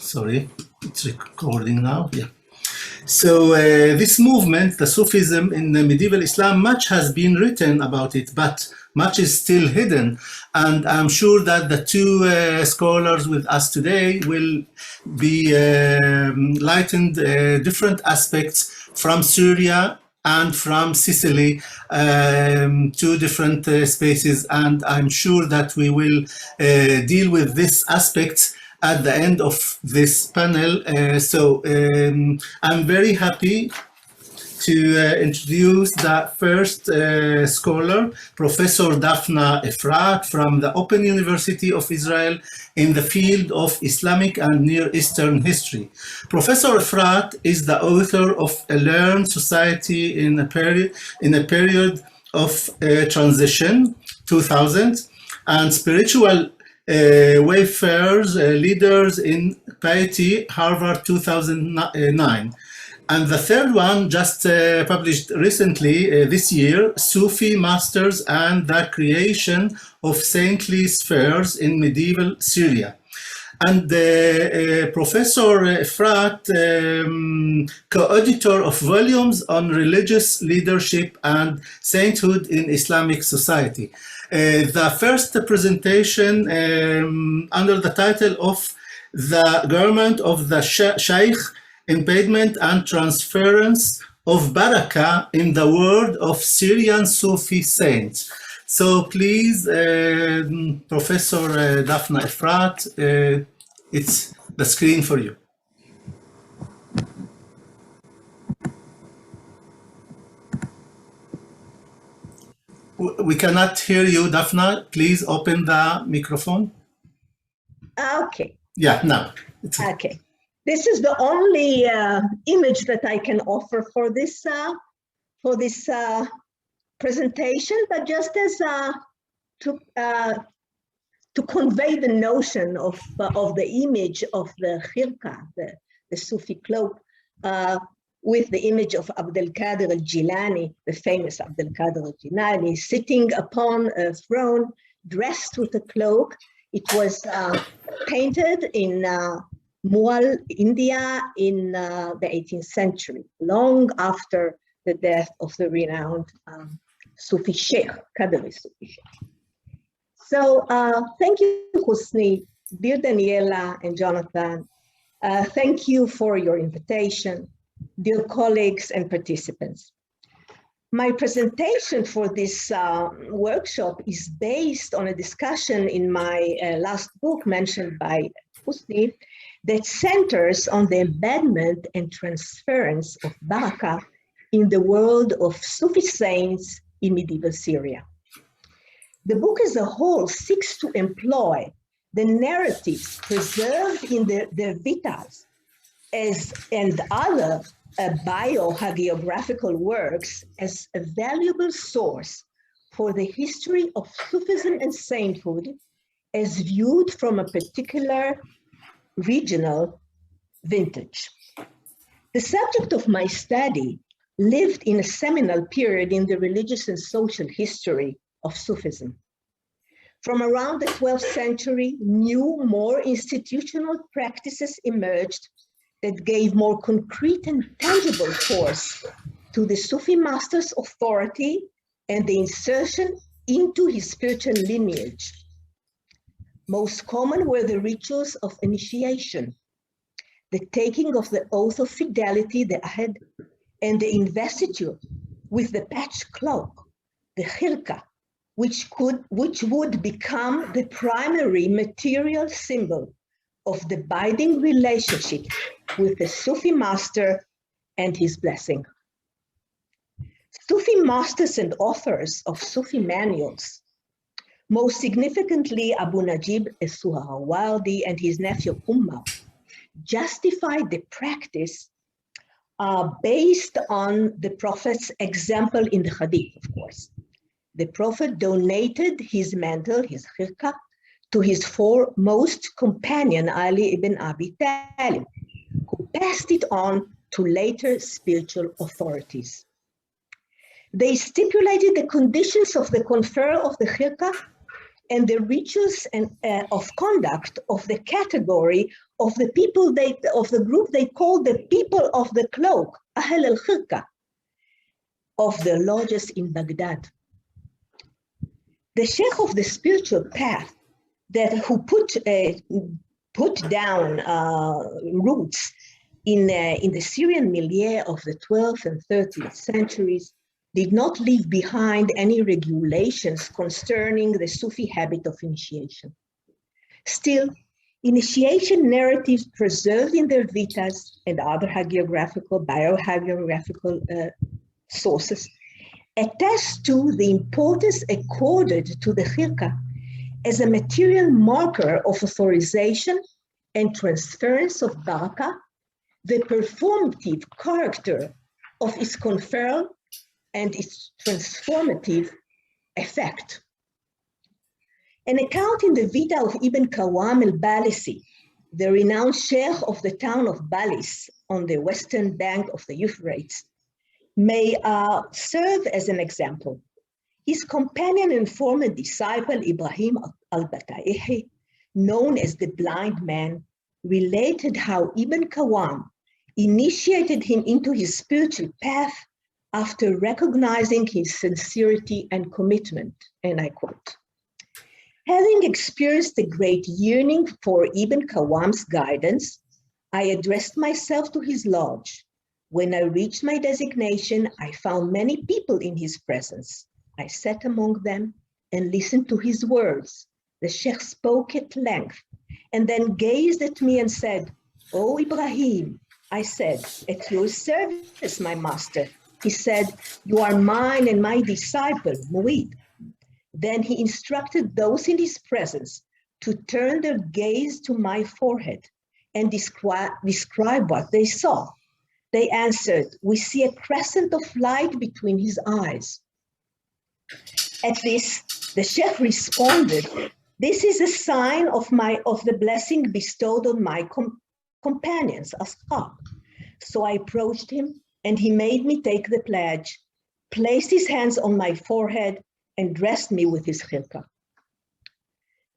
Sorry, it's recording now. Yeah. So this movement, the Sufism in the medieval Islam, much has been written about it, but much is still hidden. And I'm sure that the two scholars with us today will be lightened different aspects from Syria and from Sicily, two different spaces. And I'm sure that we will deal with this aspect at the end of this panel. I'm very happy to introduce the first scholar, Professor Daphna Ephrat from the Open University of Israel in the field of Islamic and Near Eastern history. Professor Ephrat is the author of A Learned Society in a Period of Transition, 2000, and Spiritual Wayfarers, Leaders in Piety, Harvard, 2009. And the third one, just published recently this year, Sufi Masters and the Creation of Saintly Spheres in Medieval Syria. And Professor Ephrat, co-editor of volumes on religious leadership and sainthood in Islamic society. The first presentation under the title of The Garment of the Shaykh, Embedment and Transference of Baraka in the World of Syrian Sufi Saints. So please, Professor Daphna Ephrat, it's the screen for you. We cannot hear you, Daphna. Please open the microphone. Okay. Yeah, now. Okay. This is the only image that I can offer for this presentation, but just as to convey the notion of the image of the khirqa, the Sufi cloak, with the image of Abdul Qadir al-Jilani, the famous Abdul Qadir al-Jilani, sitting upon a throne, dressed with a cloak. It was painted in Mughal India in the 18th century, long after the death of the renowned Sufi Shaykh, Qadri Sufi Shaykh. So thank you, Housni, dear Daniela and Jonathan. Thank you for your invitation, dear colleagues and participants. My presentation for this workshop is based on a discussion in my last book mentioned by Housni that centers on the embedment and transference of Baraka in the world of Sufi saints in medieval Syria. The book as a whole seeks to employ the narratives preserved in the Vitas and other biohagiographical works as a valuable source for the history of Sufism and sainthood as viewed from a particular regional vintage. The subject of my study lived in a seminal period in the religious and social history of Sufism. From around the 12th century, new, more institutional practices emerged that gave more concrete and tangible force to the Sufi master's authority and the insertion into his spiritual lineage. Most common were the rituals of initiation, the taking of the oath of fidelity, the ahd, and the investiture with the patched cloak, the khirqa, which would become the primary material symbol of the binding relationship with the Sufi master and his blessing. Sufi masters and authors of Sufi manuals, most significantly Abu Najib al-Suhrawardi and his nephew Ummah, justified the practice based on the Prophet's example in the Hadith, of course. The Prophet donated his mantle, his khirqa, to his foremost companion, Ali ibn Abi Talib, who passed it on to later spiritual authorities. They stipulated the conditions of the confer of the khirqa and the rituals and of conduct of the category of the people of the group they call the people of the cloak, Ahl al-Khirqa, of the lodges in Baghdad. The Sheikh of the spiritual path who put down roots in the Syrian milieu of the 12th and 13th centuries did not leave behind any regulations concerning the Sufi habit of initiation. Still, initiation narratives preserved in their vitas and other biohagiographical sources attest to the importance accorded to the khirqa as a material marker of authorization and transference of Baraka, the performative character of its conferral and its transformative effect. An account in the Vita of Ibn Qawam al-Balisi, the renowned sheikh of the town of Balis on the western bank of the Euphrates, may serve as an example. His companion and former disciple, Ibrahim al-Bataihi, known as the blind man, related how Ibn Qawam initiated him into his spiritual path after recognizing his sincerity and commitment, and I quote, "Having experienced a great yearning for Ibn Qawam's guidance, I addressed myself to his lodge. When I reached my designation, I found many people in his presence. I sat among them and listened to his words. The Sheikh spoke at length and then gazed at me and said, 'Oh, Ibrahim,' I said, 'at your service, my master.' He said, 'You are mine and my disciple, Murid.' Then he instructed those in his presence to turn their gaze to my forehead and describe what they saw. They answered, 'We see a crescent of light between his eyes.' At this, the Sheikh responded, 'This is a sign of the blessing bestowed on my companions, ashab.' So I approached him, and he made me take the pledge, placed his hands on my forehead, and dressed me with his khirqa.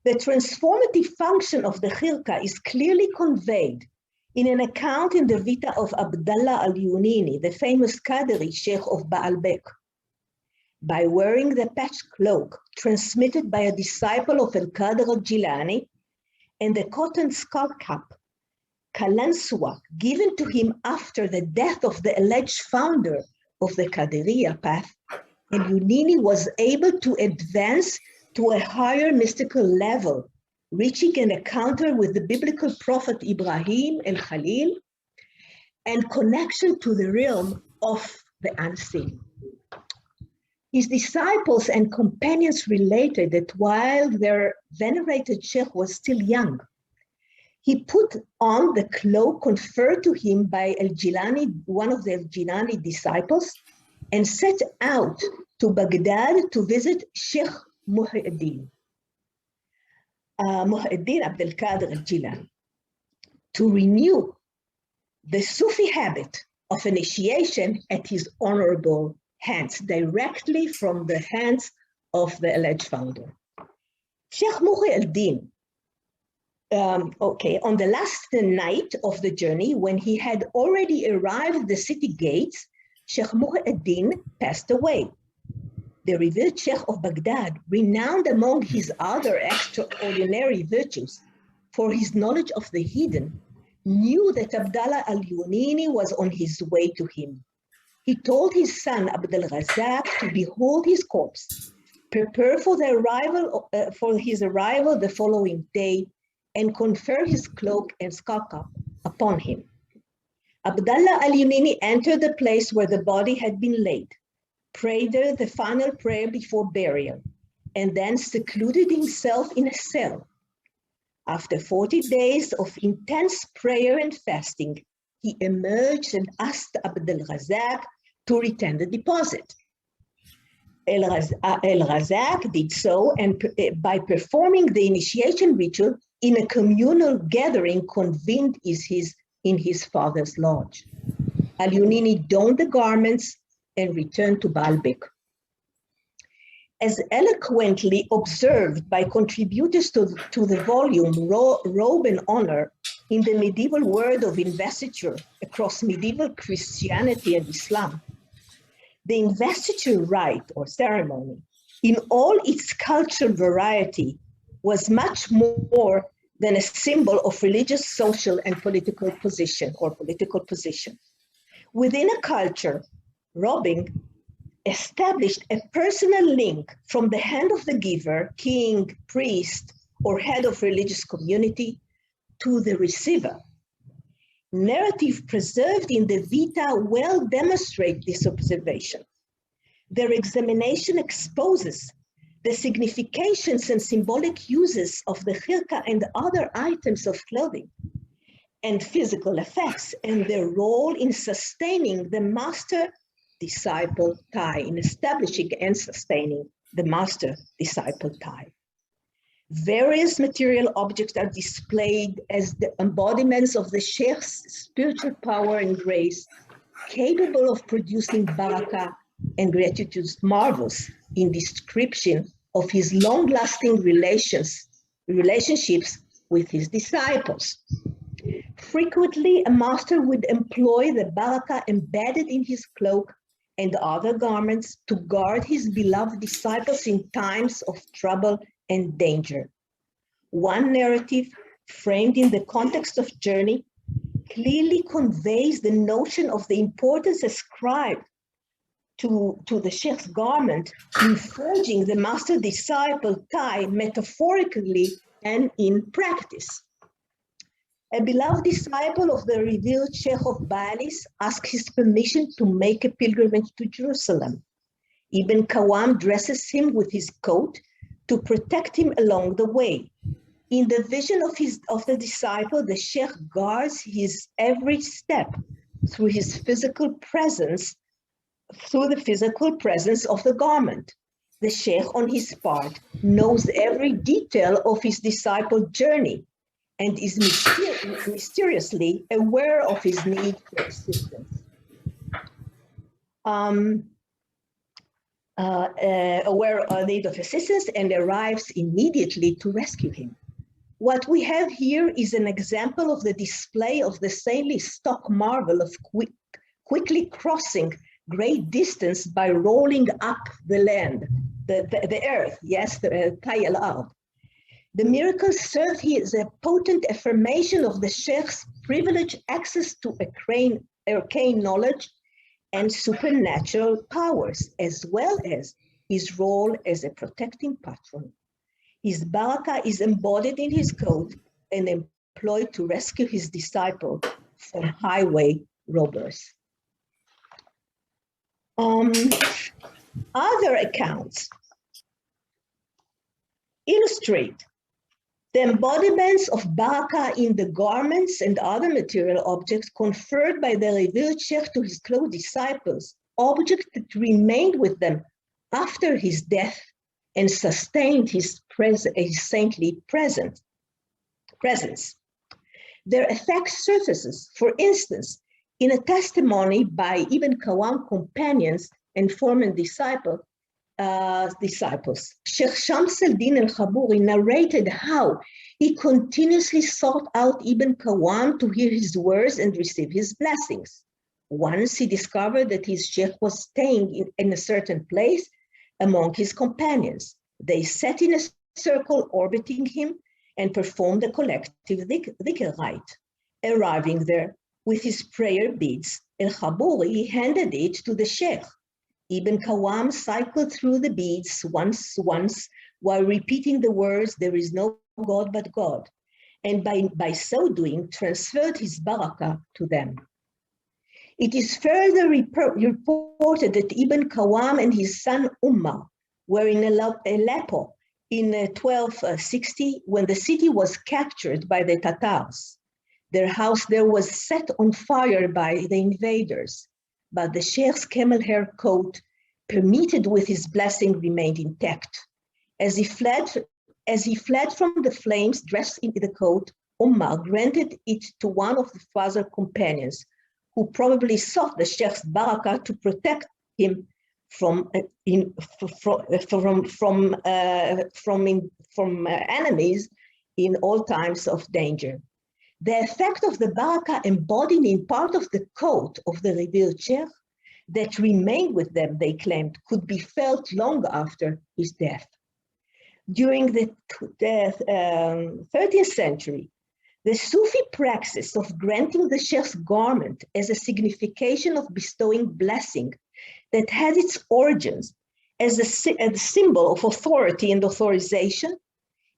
The transformative function of the khirqa is clearly conveyed in an account in the Vita of Abdullah al-Yunini, the famous Qadri Sheikh of Baalbek. By wearing the patched cloak transmitted by a disciple of Al-Qadr al-Jilani and the cotton skull cap, Kalanswa, given to him after the death of the alleged founder of the Qadiriya path, al-Yunini was able to advance to a higher mystical level, reaching an encounter with the biblical prophet Ibrahim al-Khalil and connection to the realm of the unseen. His disciples and companions related that while their venerated sheikh was still young, he put on the cloak conferred to him by al-Jilani, one of the al-Jilani disciples, and set out to Baghdad to visit Sheikh Muhyiddin Abdul Qadir al-Jilani, to renew the Sufi habit of initiation at his honorable hands, directly from the hands of the alleged founder. Sheikh Muhyiddin, on the last night of the journey, when he had already arrived at the city gates, Sheikh Muhyiddin passed away. The revered Sheikh of Baghdad, renowned among his other extraordinary virtues for his knowledge of the hidden, knew that Abdullah al-Yunini was on his way to him. He told his son Abdul Razak to behold his corpse, prepare for his arrival the following day, and confer his cloak and skull upon him. Abdullah al-Yunini entered the place where the body had been laid, prayed there the final prayer before burial, and then secluded himself in a cell. After 40 days of intense prayer and fasting, he emerged and asked Abdul Razak to return the deposit. Razak did so, and by performing the initiation ritual in a communal gathering convened in his father's lodge. Al-Yunini donned the garments and returned to Baalbek. as eloquently observed by contributors to the volume Robe and Honor in the medieval word of investiture across medieval Christianity and Islam. The investiture rite or ceremony, in all its cultural variety, was much more than a symbol of religious, social, and political position or political position. Within a culture, robbing established a personal link from the hand of the giver, king, priest, or head of religious community, to the receiver. Narrative preserved in the Vita well demonstrate this observation. Their examination exposes the significations and symbolic uses of the khirka and other items of clothing and physical effects and their role in sustaining the master-disciple tie, in establishing and sustaining the master-disciple tie. Various material objects are displayed as the embodiments of the Sheikh's spiritual power and grace, capable of producing baraka and gratitude's marvels in description of his long-lasting relationships with his disciples. Frequently, a master would employ the baraka embedded in his cloak and other garments to guard his beloved disciples in times of trouble and danger. One narrative, framed in the context of journey, clearly conveys the notion of the importance ascribed to the Sheikh's garment in forging the master-disciple tie metaphorically and in practice. A beloved disciple of the revered Sheikh of Baalis asked his permission to make a pilgrimage to Jerusalem. Ibn Qawam dresses him with his coat to protect him along the way. In the vision of the disciple, the Sheikh guards his every step through the physical presence of the garment. The Sheikh, on his part, knows every detail of his disciple's journey and is mysteriously aware of his need for assistance. Aware of need of assistance and arrives immediately to rescue him. What we have here is an example of the display of the saintly stock marvel of quickly crossing great distance by rolling up the land, the earth, yes, the Tayal Ard. The miracle served as a potent affirmation of the Sheikh's privileged access to arcane knowledge and supernatural powers, as well as his role as a protecting patron. His baraka is embodied in his coat and employed to rescue his disciple from highway robbers. Other accounts illustrate the embodiments of baraka in the garments and other material objects conferred by the revered Sheikh to his close disciples, objects that remained with them after his death and sustained his saintly presence. Their effect surfaces, for instance, in a testimony by Ibn Qawam companions and former disciples. Sheikh Shams al-Din al-Khaburi narrated how he continuously sought out Ibn Qawam to hear his words and receive his blessings. Once he discovered that his Sheikh was staying in a certain place among his companions. They sat in a circle orbiting him and performed a collective dhikr rite. Arriving there with his prayer beads, al-Khaburi handed it to the Sheikh. Ibn Qawam cycled through the beads once while repeating the words, "There is no God but God," and by so doing transferred his baraka to them. It is further reported that Ibn Qawam and his son Ummah were in Aleppo in 1260 when the city was captured by the Tatars. Their house there was set on fire by the invaders, but the Sheikh's camel hair coat, permitted with his blessing, remained intact. As he fled from the flames dressed in the coat, Ummah granted it to one of the father's companions, who probably sought the Sheikh's baraka to protect him from enemies in all times of danger. The effect of the Baraka embodied in part of the coat of the revered Shaykh that remained with them, they claimed, could be felt long after his death. During the 13th century, the Sufi praxis of granting the Sheikh's garment as a signification of bestowing blessing that had its origins as a symbol of authority and authorization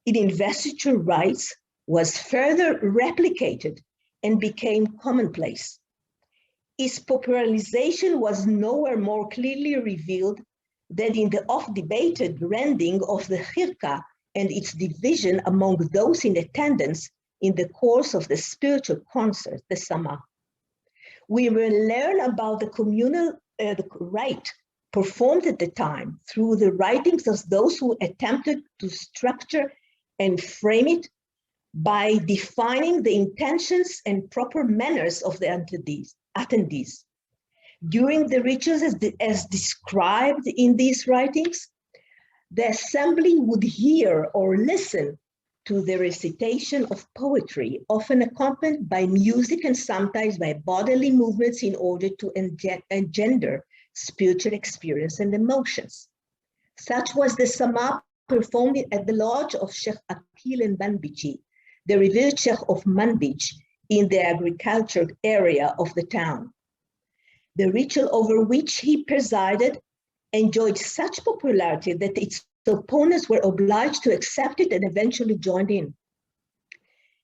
in investiture rites was further replicated and became commonplace. Its popularization was nowhere more clearly revealed than in the oft-debated rending of the khirqa and its division among those in attendance in the course of the spiritual concert, the sama. We will learn about the communal rite performed at the time through the writings of those who attempted to structure and frame it by defining the intentions and proper manners of the attendees. During the rituals as described in these writings, the assembly would hear or listen to the recitation of poetry, often accompanied by music and sometimes by bodily movements in order to engender spiritual experience and emotions. Such was the sama performed at the lodge of Sheikh Akil and Manbiji, the revered Sheikh of Manbij in the agricultural area of the town. The ritual over which he presided enjoyed such popularity that its opponents were obliged to accept it and eventually joined in.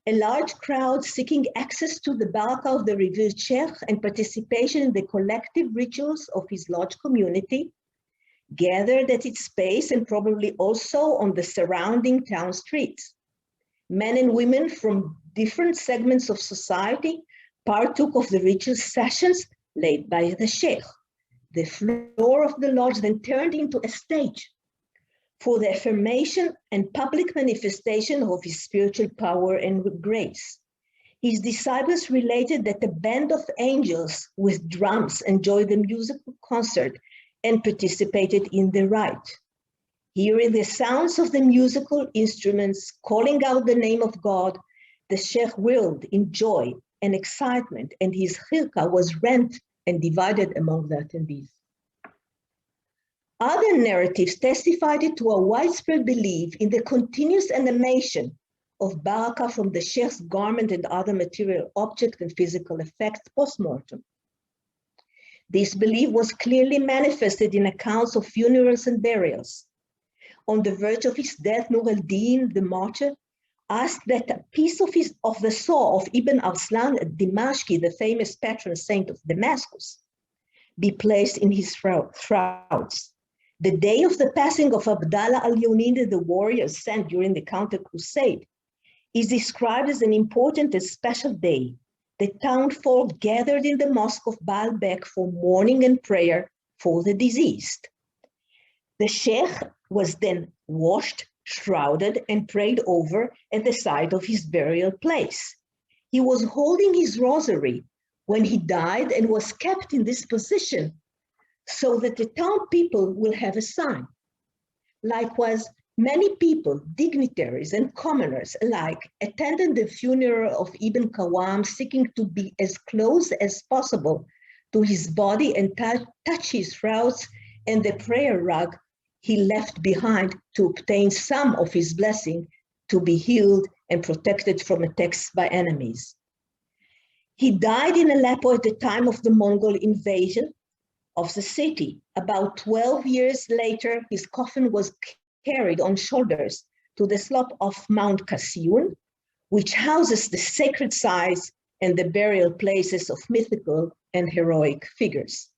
A large crowd seeking access to the Baraka of the revered Sheikh and participation in the collective rituals of his lodge community gathered at its base and probably also on the surrounding town streets. Men and women from different segments of society partook of the ritual sessions led by the Sheikh. The floor of the lodge then turned into a stage for the affirmation and public manifestation of his spiritual power and grace. His disciples related that a band of angels with drums enjoyed the musical concert and participated in the rite. Hearing the sounds of the musical instruments calling out the name of God, the Sheikh whirled in joy and excitement, and his khirqa was rent and divided among the attendees. Other narratives testified to a widespread belief in the continuous animation of Baraka from the Sheikh's garment and other material objects and physical effects post-mortem. This belief was clearly manifested in accounts of funerals and burials. On the verge of his death, Nur al-Din, the martyr, asked that a piece of the saw of Ibn Arslan al-Dimashqi, the famous patron saint of Damascus, be placed in his shrouds. The day of the passing of Abdallah al-Yunini, the warrior sent during the counter-crusade, is described as an important and special day. The townfolk gathered in the mosque of Baalbek for mourning and prayer for the deceased. The Sheikh was then washed, shrouded, and prayed over at the site of his burial place. He was holding his rosary when he died and was kept in this position so that the town people will have a sign. Likewise, many people, dignitaries and commoners alike, attended the funeral of Ibn Qawam, seeking to be as close as possible to his body and touch his shrouds and the prayer rug he left behind to obtain some of his blessing to be healed and protected from attacks by enemies. He died in Aleppo at the time of the Mongol invasion of the city. About 12 years later, his coffin was carried on shoulders to the slope of Mount Kasiyun, which houses the sacred sites and the burial places of mythical and heroic figures.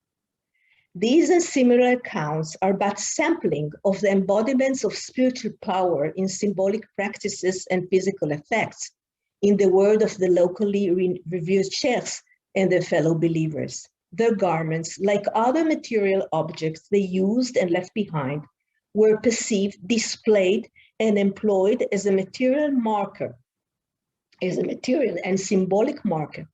These and similar accounts are but sampling of the embodiments of spiritual power in symbolic practices and physical effects, in the word of the locally revered sheikhs and their fellow believers. Their garments, like other material objects they used and left behind, were perceived, displayed, and employed as a material marker, as a material and symbolic marker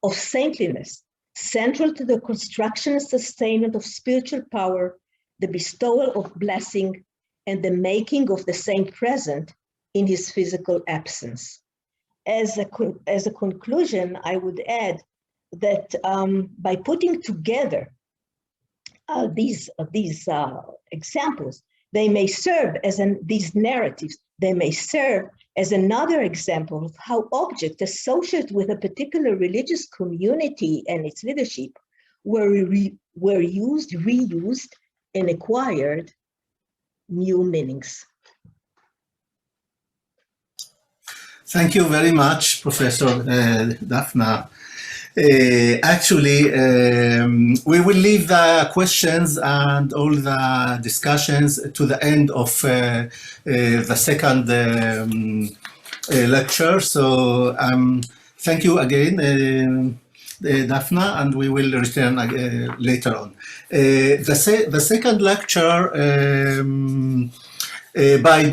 of saintliness, central to the construction and sustainment of spiritual power the bestowal of blessing, and the making of the saint present in his physical absence. As a conclusion, I would add that by putting together these examples, they may serve as these narratives, they may serve as another example of how objects associated with a particular religious community and its leadership were used, reused, and acquired new meanings. Thank you very much, Professor Daphna. Actually, we will leave the questions and all the discussions to the end of the second lecture. So thank you again, Daphna, and we will return later on. The second lecture by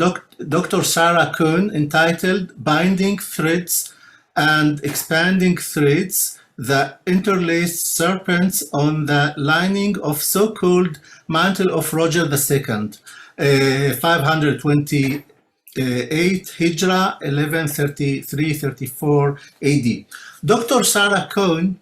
Dr. Sara Kuehn, entitled Binding Threads and Expanding Threads, the Interlaced Serpents on the Lining of So-Called Mantle of Roger II, 528 Hijra, 1133-34 AD. Dr. Sara Kuehn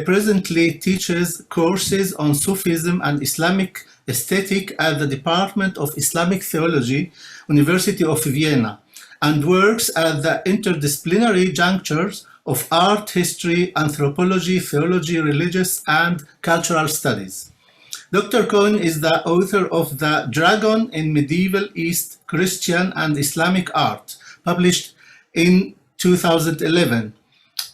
presently teaches courses on Sufism and Islamic aesthetic at the Department of Islamic Theology, University of Vienna, and works at the interdisciplinary junctures of art, history, anthropology, theology, religious, and cultural studies. Dr. Kuehn is the author of The Dragon in Medieval East Christian and Islamic Art, published in 2011,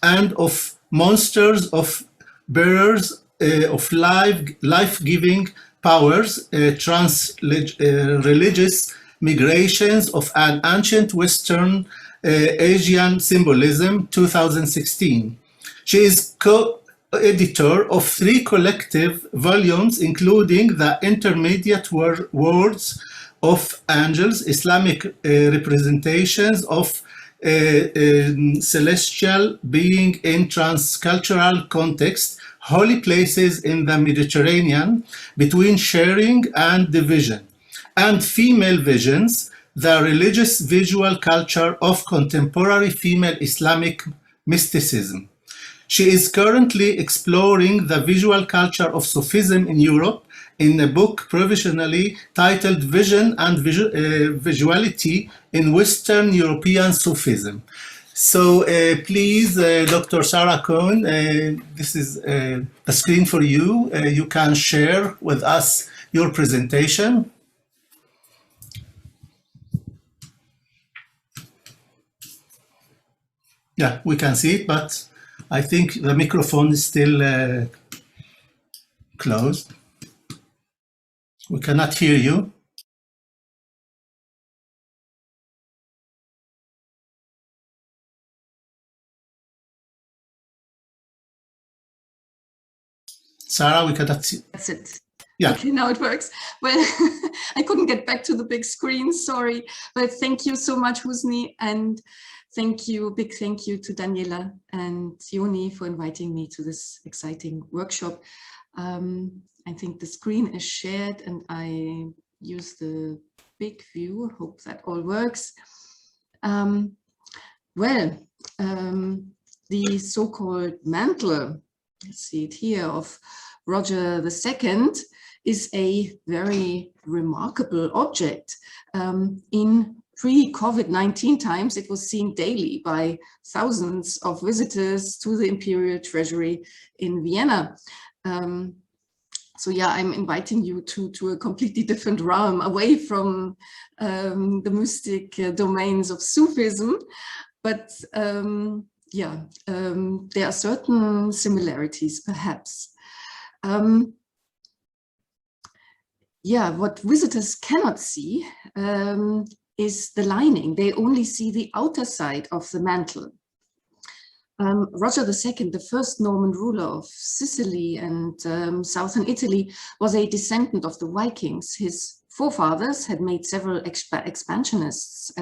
and of Monsters of Bearers of Life-Giving Powers, Trans-Religious Migrations of an Ancient Western Asian Symbolism, 2016. She is co-editor of 3 collective volumes, including The Intermediate Worlds of Angels, Islamic Representations of Celestial Being in Transcultural Context, Holy Places in the Mediterranean, Between Sharing and Division, and Female Visions, the Religious Visual Culture of Contemporary Female Islamic Mysticism. She is currently exploring the visual culture of Sufism in Europe in a book provisionally titled Vision and Visuality in Western European Sufism. So please, Dr. Sara Kuehn, this is the screen for you. You can share with us your presentation. Yeah, we can see it, but I think the microphone is still closed. We cannot hear you. Sara, we cannot see. That's it. Yeah. Okay, now it works. Well, I couldn't get back to the big screen, sorry. But thank you so much, Housni, and big thank you to Daniela and Yoni for inviting me to this exciting workshop. I think the screen is shared and I use the big view. Hope that all works. The so-called mantle, let's see it here, of Roger II is a very remarkable object. In pre-COVID-19 times, it was seen daily by thousands of visitors to the Imperial Treasury in Vienna. So yeah, I'm inviting you to a completely different realm, away from the mystic domains of Sufism. But there are certain similarities, perhaps. What visitors cannot see is the lining. They only see the outer side of the mantle. Roger II, the first Norman ruler of Sicily and southern Italy, was a descendant of the Vikings. His forefathers had made several expansionist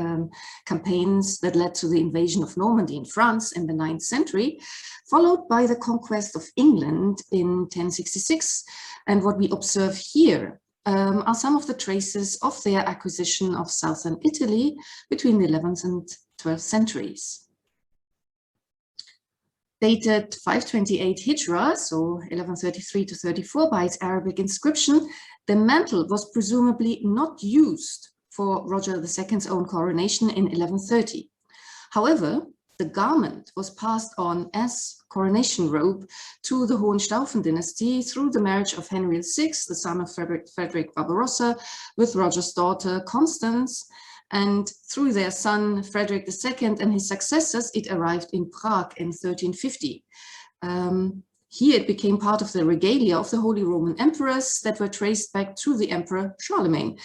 campaigns that led to the invasion of Normandy in France in the 9th century, followed by the conquest of England in 1066. And what we observe here are some of the traces of their acquisition of southern Italy between the 11th and 12th centuries. Dated 528 Hijra, so 1133 to 34 by its Arabic inscription, the mantle was presumably not used for Roger II's own coronation in 1130. However, the garment was passed on as coronation robe to the Hohenstaufen dynasty through the marriage of Henry VI, the son of Frederick Barbarossa, with Roger's daughter Constance, and through their son Frederick II and his successors, it arrived in Prague in 1350. Here it became part of the regalia of the Holy Roman Emperors that were traced back to the Emperor Charlemagne,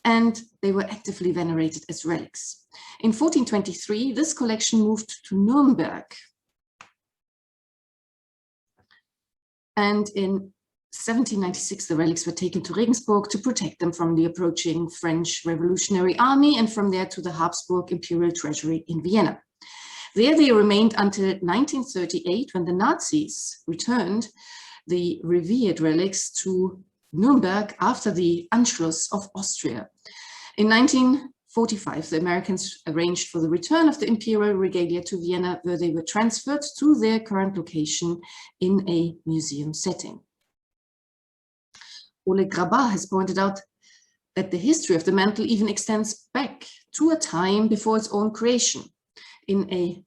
and they were actively venerated as relics. In 1423, this collection moved to Nuremberg. And in 1796, the relics were taken to Regensburg to protect them from the approaching French Revolutionary Army, and from there to the Habsburg Imperial Treasury in Vienna. There they remained until 1938, when the Nazis returned the revered relics to Nuremberg after the Anschluss of Austria. In 1945, the Americans arranged for the return of the imperial regalia to Vienna, where they were transferred to their current location in a museum setting. Oleg Grabar has pointed out that the history of the mantle even extends back to a time before its own creation. In a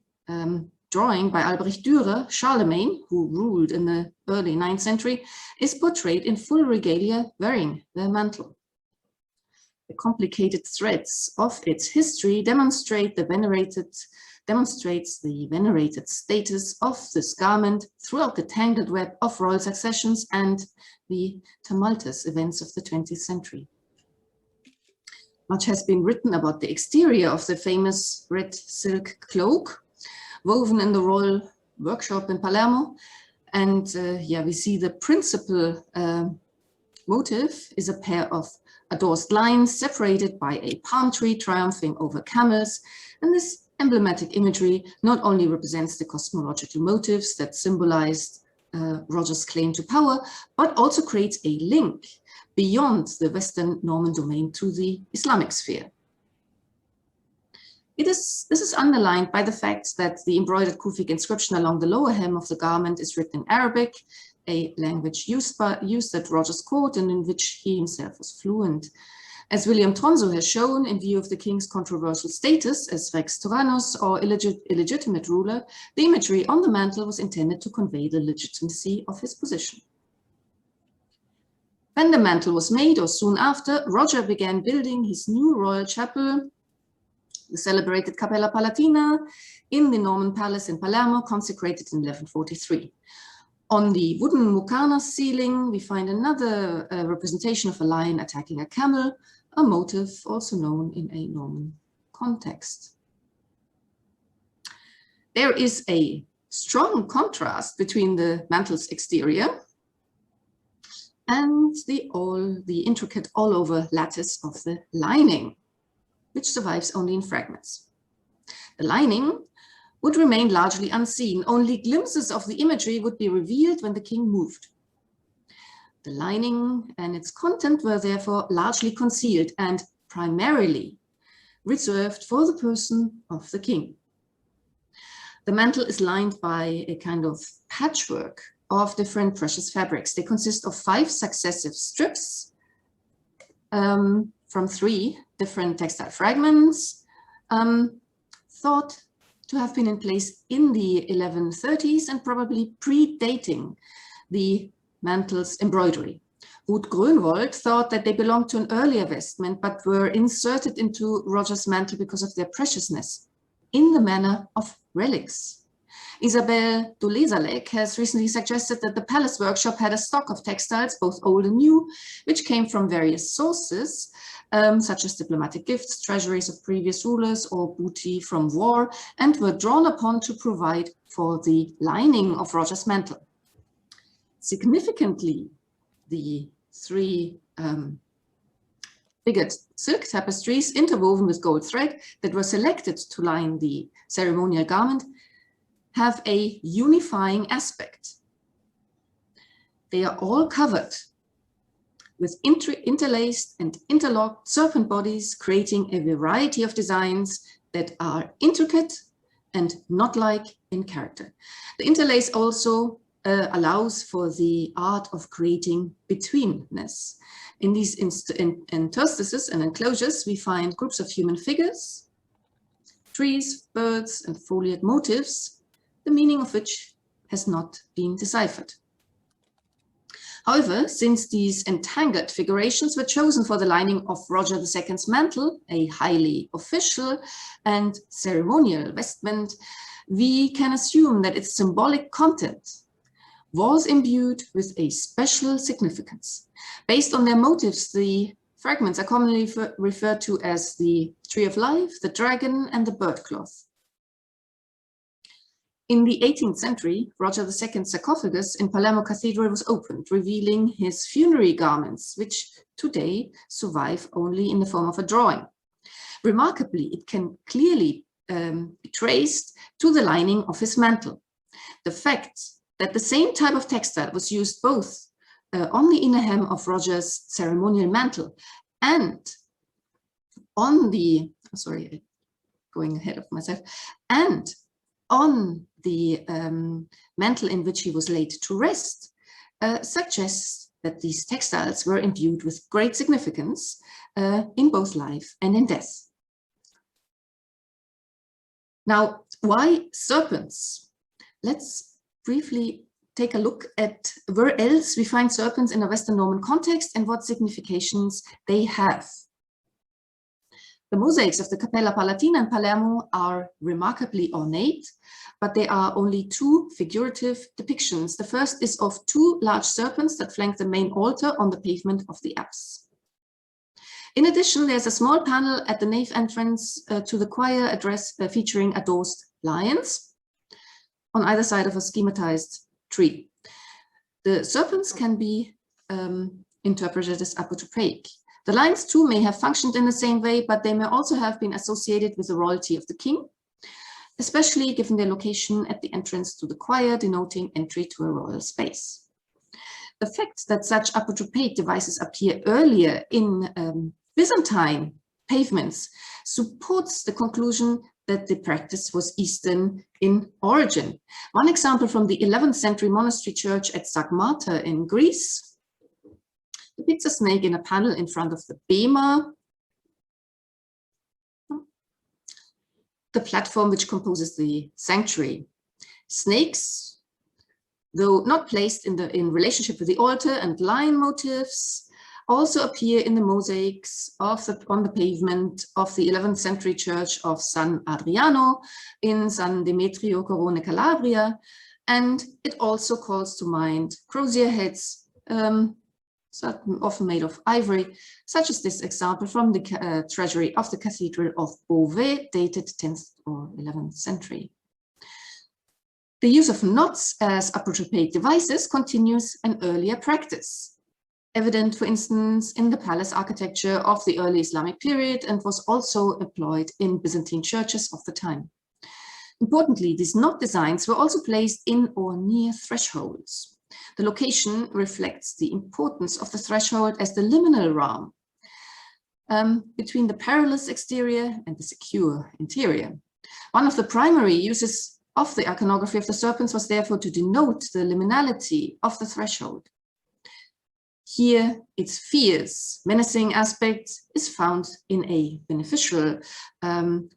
drawing by Albrecht Dürer, Charlemagne, who ruled in the early 9th century, is portrayed in full regalia wearing the mantle. The complicated threads of its history demonstrates the venerated status of this garment throughout the tangled web of royal successions and the tumultuous events of the 20th century. Much has been written about the exterior of the famous red silk cloak, woven in the royal workshop in Palermo. And yeah, we see the principal motive is a pair of adorned lines separated by a palm tree triumphing over camels. And this emblematic imagery not only represents the cosmological motives that symbolized Roger's claim to power, but also creates a link beyond the Western Norman domain to the Islamic sphere. This is underlined by the fact that the embroidered Kufic inscription along the lower hem of the garment is written in Arabic, a language used at Roger's court and in which he himself was fluent. As William Tronso has shown, in view of the king's controversial status as Rex Tyrannus or illegitimate ruler, the imagery on the mantle was intended to convey the legitimacy of his position. When the mantle was made, or soon after, Roger began building his new royal chapel, the celebrated Cappella Palatina, in the Norman Palace in Palermo, consecrated in 1143. On the wooden muqarnas ceiling, we find another representation of a lion attacking a camel, a motif also known in a Norman context. There is a strong contrast between the mantle's exterior and the intricate all-over lattice of the lining, which survives only in fragments. The lining would remain largely unseen. Only glimpses of the imagery would be revealed when the king moved. The lining and its content were therefore largely concealed and primarily reserved for the person of the king. The mantle is lined by a kind of patchwork of different precious fabrics. They consist of 5 successive strips from 3 different textile fragments, thought to have been in place in the 1130s and probably predating the mantle's embroidery. Ruth Grönwold thought that they belonged to an earlier vestment, but were inserted into Roger's mantle because of their preciousness, in the manner of relics. Isabel Dolezalek has recently suggested that the palace workshop had a stock of textiles, both old and new, which came from various sources, such as diplomatic gifts, treasuries of previous rulers, or booty from war, and were drawn upon to provide for the lining of Roger's mantle. Significantly, the 3 figured silk tapestries interwoven with gold thread that were selected to line the ceremonial garment have a unifying aspect. They are all covered with interlaced and interlocked serpent bodies, creating a variety of designs that are intricate and knot-like in character. The interlace also allows for the art of creating betweenness. In these interstices and enclosures, we find groups of human figures, trees, birds, and foliate motifs, the meaning of which has not been deciphered. However, since these entangled figurations were chosen for the lining of Roger II's mantle, a highly official and ceremonial vestment, we can assume that its symbolic content was imbued with a special significance. Based on their motives, the fragments are commonly referred to as the Tree of Life, the Dragon, and the Bird Cloth. In the 18th century, Roger II's sarcophagus in Palermo Cathedral was opened, revealing his funerary garments, which today survive only in the form of a drawing. Remarkably, it can clearly be traced to the lining of his mantle. The fact that the same type of textile was used both on the inner hem of Roger's ceremonial mantle and on the, going ahead of myself, and on the mantle in which he was laid to rest, suggests that these textiles were imbued with great significance in both life and in death. Now, why serpents? Let's briefly take a look at where else we find serpents in a Western Norman context and what significations they have. The mosaics of the Cappella Palatina in Palermo are remarkably ornate, but there are only two figurative depictions. The first is of two large serpents that flank the main altar on the pavement of the apse. In addition, there's a small panel at the nave entrance to the choir address featuring adosed lions on either side of a schematized tree. The serpents can be interpreted as apotropaic. The lions too may have functioned in the same way, but they may also have been associated with the royalty of the king, especially given their location at the entrance to the choir, denoting entry to a royal space. The fact that such apotropaic devices appear earlier in Byzantine pavements supports the conclusion that the practice was Eastern in origin. One example from the 11th century monastery church at Sagmata in Greece depicts a snake in a panel in front of the bema, the platform which composes the sanctuary. Snakes, though not placed in relationship with the altar and lion motifs, also appear in the mosaics on the pavement of the 11th century church of San Adriano in San Demetrio, Corone, Calabria, and it also calls to mind crozier heads, often made of ivory, such as this example from the treasury of the Cathedral of Beauvais, dated 10th or 11th century. The use of knots as apotropaic devices continues an earlier practice, evident, for instance, in the palace architecture of the early Islamic period, and was also employed in Byzantine churches of the time. Importantly, these knot designs were also placed in or near thresholds. The location reflects the importance of the threshold as the liminal realm between the perilous exterior and the secure interior. One of the primary uses of the iconography of the serpents was therefore to denote the liminality of the threshold. Here, its fierce, menacing aspect is found in a beneficial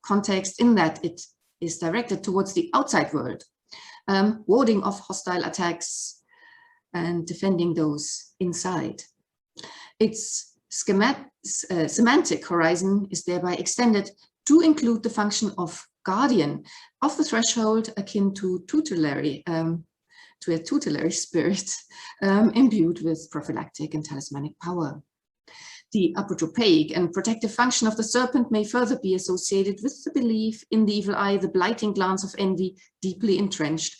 context, in that it is directed towards the outside world, warding off hostile attacks and defending those inside. Its semantic horizon is thereby extended to include the function of guardian of the threshold, akin to a tutelary spirit imbued with prophylactic and talismanic power. The apotropaic and protective function of the serpent may further be associated with the belief in the evil eye, the blighting glance of envy, deeply entrenched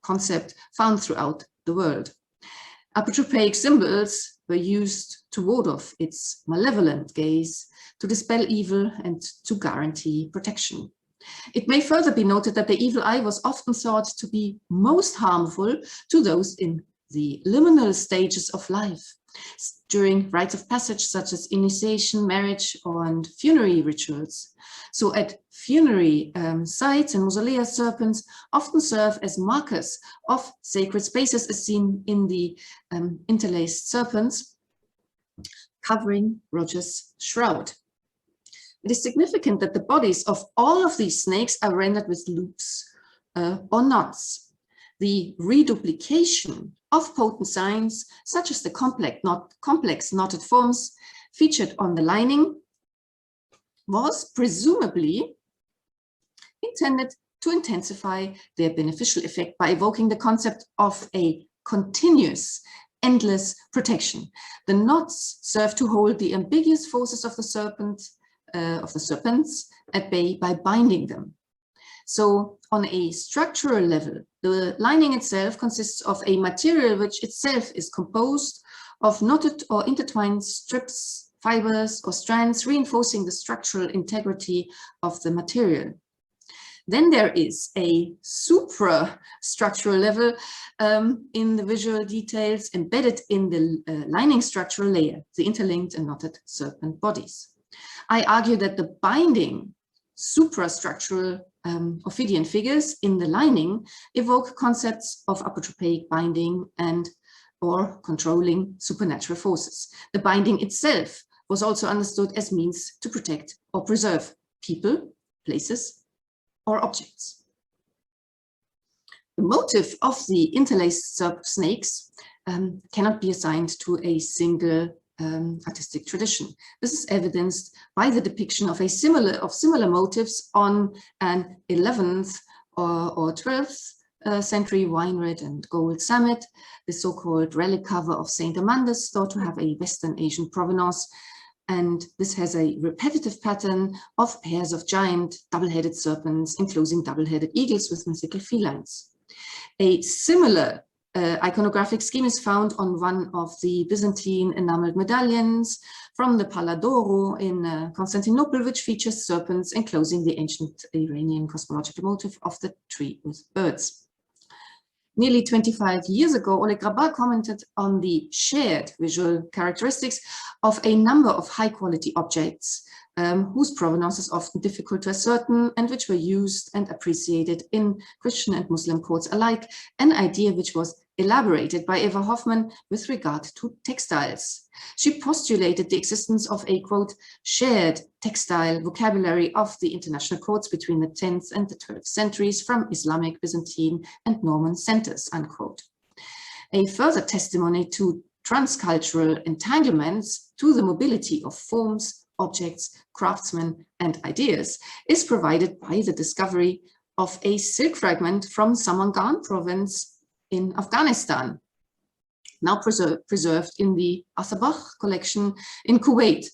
concept found throughout the world. Apotropaic symbols were used to ward off its malevolent gaze, to dispel evil, and to guarantee protection. It may further be noted that the evil eye was often thought to be most harmful to those in the liminal stages of life, during rites of passage such as initiation, marriage, and funerary rituals. So at funerary sites and mausolea, serpents often serve as markers of sacred spaces, as seen in the Interlaced Serpents covering Roger's shroud. It is significant that the bodies of all of these snakes are rendered with loops or knots. The reduplication of potent signs, such as the complex knotted forms featured on the lining, was presumably intended to intensify their beneficial effect by evoking the concept of a continuous, endless protection. The knots serve to hold the ambiguous forces of the serpents at bay by binding them. So on a structural level, the lining itself consists of a material which itself is composed of knotted or intertwined strips, fibers, or strands, reinforcing the structural integrity of the material. Then there is a suprastructural level in the visual details embedded in the lining structural layer, the interlinked and knotted serpent bodies. I argue that the binding suprastructural Ophidian figures in the lining evoke concepts of apotropaic binding and or controlling supernatural forces. The binding itself was also understood as means to protect or preserve people, places, or objects. The motive of the interlaced snakes cannot be assigned to a single artistic tradition. This is evidenced by the depiction of similar motifs on an 11th or 12th century wine red and gold summit, the so-called relic cover of Saint Amandus, thought to have a Western Asian provenance. And this has a repetitive pattern of pairs of giant double-headed serpents enclosing double-headed eagles with mythical felines. A similar iconographic scheme is found on one of the Byzantine enameled medallions from the Palladoro in Constantinople, which features serpents enclosing the ancient Iranian cosmological motif of the tree with birds. Nearly 25 years ago, Oleg Grabar commented on the shared visual characteristics of a number of high-quality objects whose provenance is often difficult to ascertain and which were used and appreciated in Christian and Muslim courts alike, an idea which was elaborated by Eva Hoffman with regard to textiles. She postulated the existence of a, quote, shared textile vocabulary of the international courts between the 10th and the 12th centuries from Islamic, Byzantine, and Norman centers, unquote. A further testimony to transcultural entanglements to the mobility of forms, objects, craftsmen, and ideas is provided by the discovery of a silk fragment from Samangan province in Afghanistan, now preserved in the Asabach collection in Kuwait.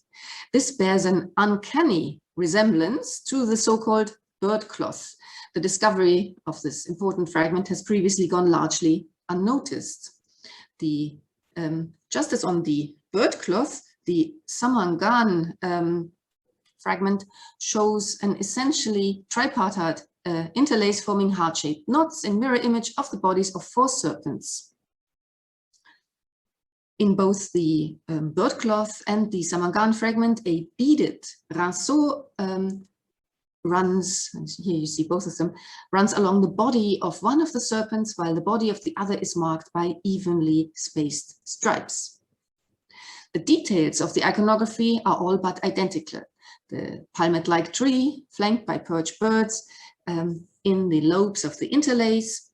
This bears an uncanny resemblance to the so-called bird cloth. The discovery of this important fragment has previously gone largely unnoticed. Just as on the bird cloth, the Samangan fragment shows an essentially tripartite interlace forming heart-shaped knots in mirror image of the bodies of 4 serpents. In both the bird cloth and the Samangan fragment, a beaded rinceau runs, and here you see both of them, runs along the body of one of the serpents, while the body of the other is marked by evenly spaced stripes. The details of the iconography are all but identical. The palmet-like tree, flanked by perched birds, in the lobes of the interlace,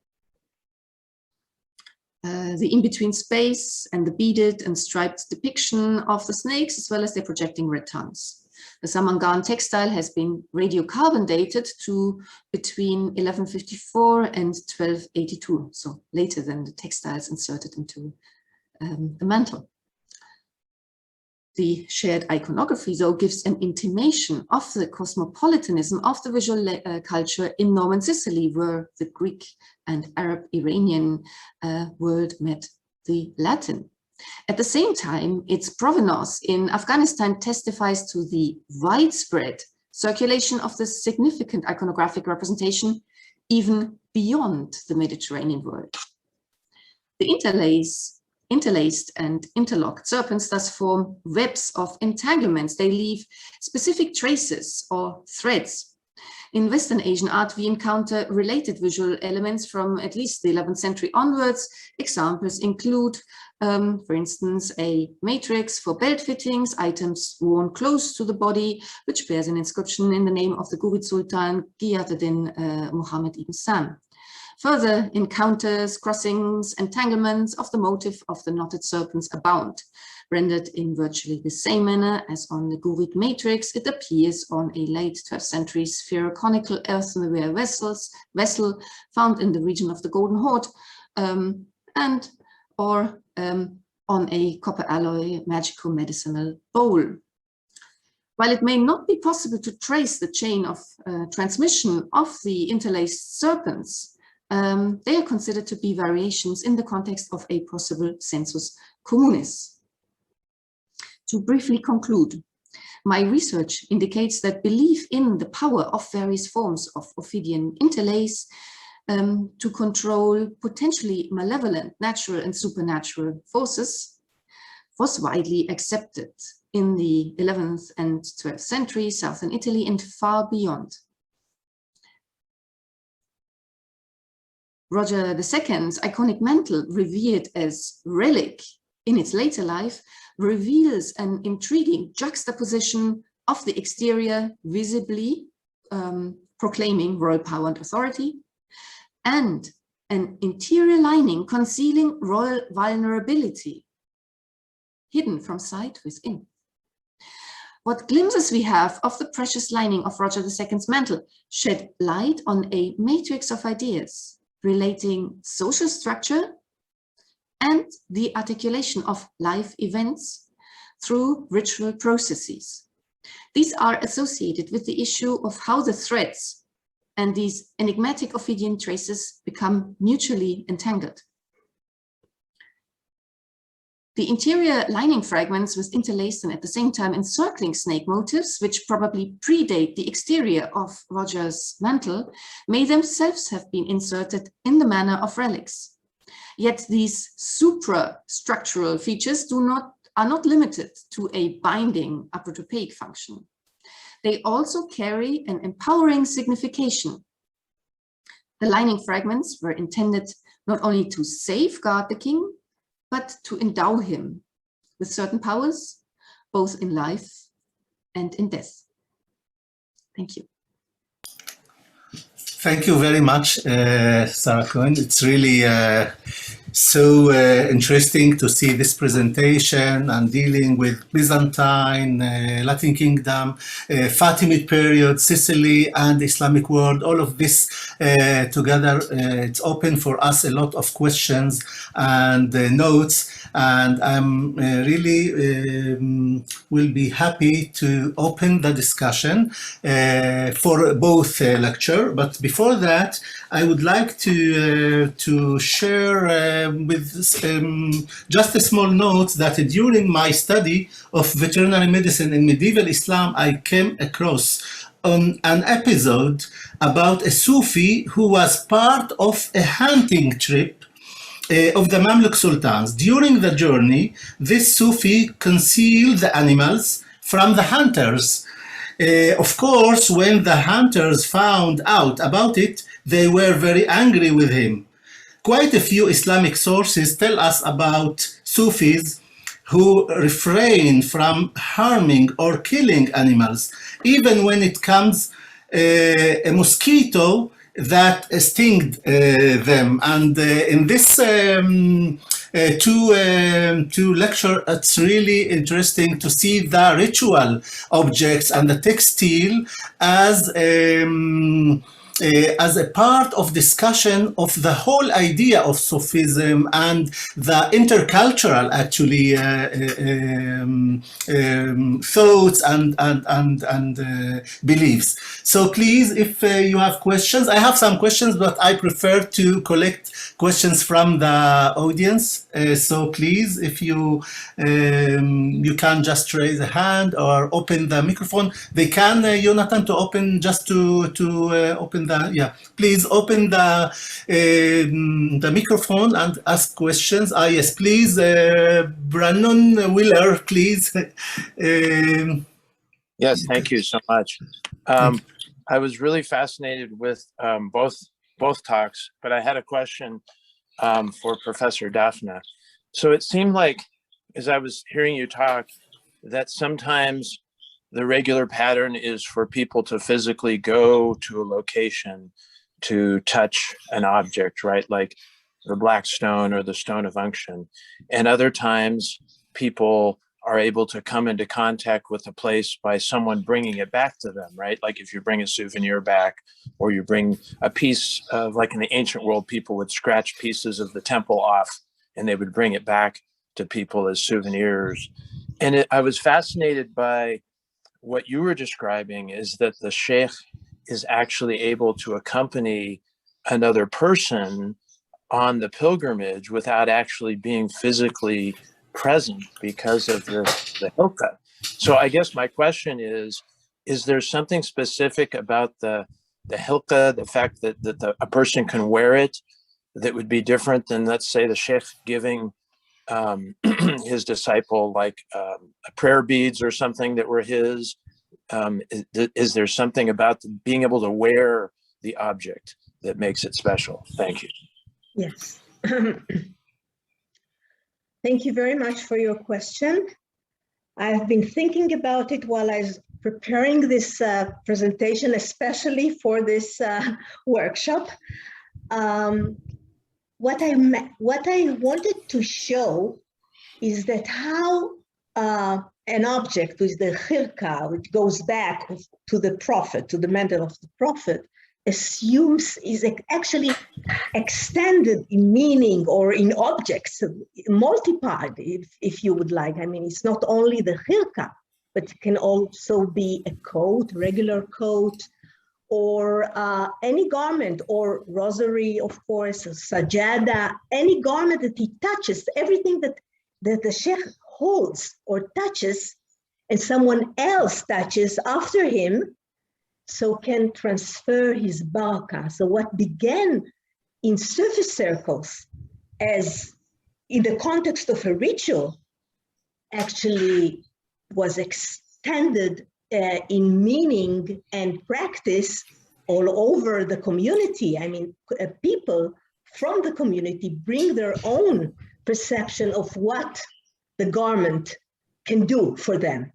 the in-between space, and the beaded and striped depiction of the snakes, as well as their projecting red tongues. The Samangan textile has been radiocarbon dated to between 1154 and 1282, so later than the textiles inserted into the mantle. The shared iconography, though, gives an intimation of the cosmopolitanism of the visual culture in Norman Sicily, where the Greek and Arab-Iranian world met the Latin. At the same time, its provenance in Afghanistan testifies to the widespread circulation of this significant iconographic representation, even beyond the Mediterranean world. The Interlaced and interlocked serpents thus form webs of entanglements. They leave specific traces or threads. In Western Asian art, we encounter related visual elements from at least the 11th century onwards. Examples include, for instance, a matrix for belt fittings, items worn close to the body, which bears an inscription in the name of the Ghurid Sultan Ghiyath-ed-Din Muhammad ibn Sam. Further encounters, crossings, entanglements of the motif of the knotted serpents abound. Rendered in virtually the same manner as on the Ghurid matrix, it appears on a late 12th century spheroconical earthenware vessel found in the region of the Golden Horde, or on a copper alloy magico-medicinal bowl. While it may not be possible to trace the chain of transmission of the interlaced serpents, they are considered to be variations in the context of a possible sensus communis. To briefly conclude, my research indicates that belief in the power of various forms of Ophidian interlace to control potentially malevolent natural and supernatural forces was widely accepted in the 11th and 12th century, southern Italy, and far beyond. Roger II's iconic mantle, revered as relic in its later life, reveals an intriguing juxtaposition of the exterior visibly proclaiming royal power and authority, and an interior lining concealing royal vulnerability, hidden from sight within. What glimpses we have of the precious lining of Roger II's mantle shed light on a matrix of ideas relating social structure and the articulation of life events through ritual processes. These are associated with the issue of how the threads and these enigmatic Ophidian traces become mutually entangled. The interior lining fragments with interlaced and at the same time encircling snake motifs, which probably predate the exterior of Roger's mantle, may themselves have been inserted in the manner of relics. Yet these suprastructural features are not limited to a binding apotropaic function. They also carry an empowering signification. The lining fragments were intended not only to safeguard the king, but to endow him with certain powers, both in life and in death. Thank you. Thank you very much, Sara Kuehn. It's really so interesting to see this presentation and dealing with Byzantine, Latin Kingdom, Fatimid period, Sicily, and Islamic world. All of this together, it's open for us a lot of questions and notes. And I'm really will be happy to open the discussion for both lecture. But before that, I would like to share with just a small note that during my study of veterinary medicine in medieval Islam, I came across on an episode about a Sufi who was part of a hunting trip of the Mamluk Sultans. During the journey, this Sufi concealed the animals from the hunters. Of course, when the hunters found out about it, they were very angry with him. Quite a few Islamic sources tell us about Sufis who refrain from harming or killing animals, even when it comes a mosquito that stinged them. And in this to lecture, it's really interesting to see the ritual objects and the textile as a part of discussion of the whole idea of Sufism and the intercultural actually thoughts and beliefs. So please, if you have questions, I have some questions, but I prefer to collect questions from the audience. So please, if you you can just raise a hand or open the microphone. They can, Jonathan, to open, just to open the, yeah, please open the microphone and ask questions. Yes, please, Brannon Wheeler, please. Yes, thank you so much. I was really fascinated with both talks, but I had a question for Professor Daphna. So it seemed like, as I was hearing you talk, that sometimes the regular pattern is for people to physically go to a location to touch an object, right? Like the black stone or the stone of unction. And other times people are able to come into contact with a place by someone bringing it back to them, right? Like if you bring a souvenir back, or you bring a piece of, like in the ancient world, people would scratch pieces of the temple off and they would bring it back to people as souvenirs. And I was fascinated by what you were describing, is that the Shaykh is actually able to accompany another person on the pilgrimage without actually being physically present because of the hilka. So I guess my question is there something specific about the hilka, the fact that a person can wear it, that would be different than, let's say, the Shaykh giving his disciple like prayer beads or something that were his? Is there something about being able to wear the object that makes it special? Thank you. Yes. Thank you very much for your question. I've been thinking about it while I was preparing this presentation, especially for this workshop. What I wanted to show is that how an object with the khirka, which goes back to the prophet, to the mantle of the prophet, assumes, is actually extended in meaning or in objects, multiplied, if you would like. I mean, it's not only the khirka, but it can also be a coat, regular coat, or any garment, or rosary, of course, sajada, any garment that he touches, everything that the Shaykh holds or touches, and someone else touches after him, so can transfer his baraka. So what began in Sufi circles as in the context of a ritual actually was extended in meaning and practice all over the community. I mean, people from the community bring their own perception of what the garment can do for them.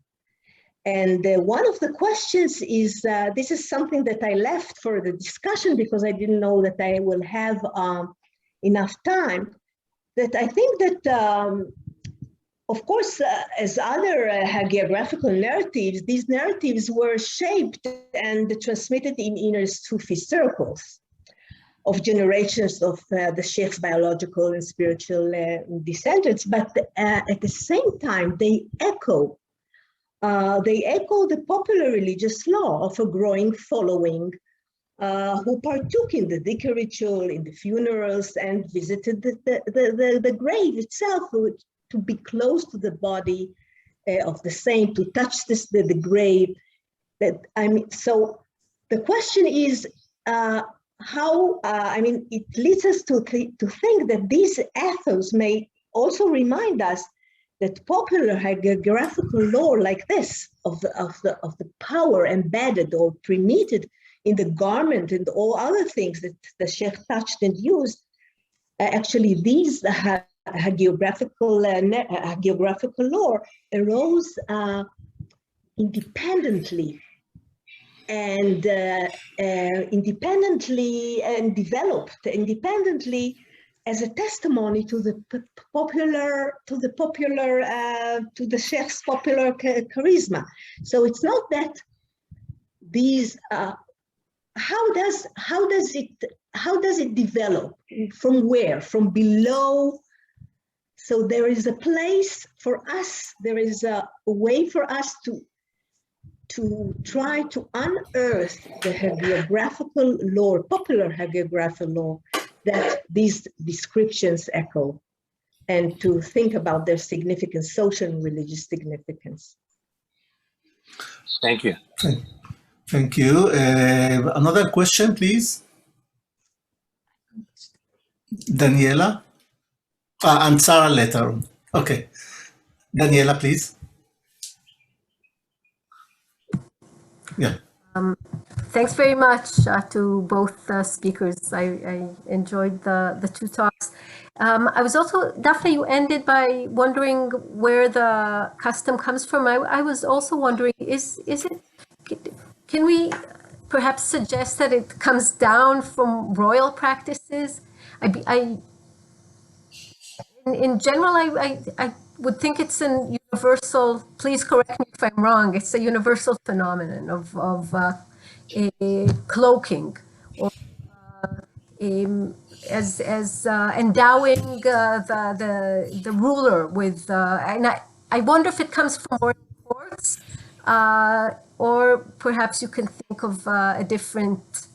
And one of the questions is, this is something that I left for the discussion because I didn't know that I will have enough time, that I think that, of course, as other hagiographical narratives, these narratives were shaped and transmitted in inner Sufi circles of generations of the Sheikh's biological and spiritual descendants, but at the same time, they echo the popular religious law of a growing following who partook in the dhikr ritual, in the funerals, and visited the grave itself, to be close to the body of the saint, to touch the grave. So the question is how, it leads us to think that these ethos may also remind us that popular hagiographical lore like this, of the power embedded or permitted in the garment and all other things that the Shaykh touched and used, actually these hagiographical lore arose independently and developed independently as a testimony to the Sheikh's popular charisma. So it's not that these. How does it develop? From where? From below. So there is a place for us. There is a way for us to try to unearth the hagiographical lore, popular hagiographical lore, that these descriptions echo. and to think about their significance, social and religious significance. Thank you. Thank you. Another question, please. Daniela? And Sara later on. Okay. Daniela, please. Yeah. Thanks very much to both speakers. I enjoyed the two talks. I was also, Daphna, you ended by wondering where the custom comes from. I was also wondering, can we perhaps suggest that it comes down from royal practices? In general, I would think it's an universal, please correct me if I'm wrong, it's a universal phenomenon of cloaking, or as endowing the ruler with, and I wonder if it comes from royal courts, or perhaps you can think of a different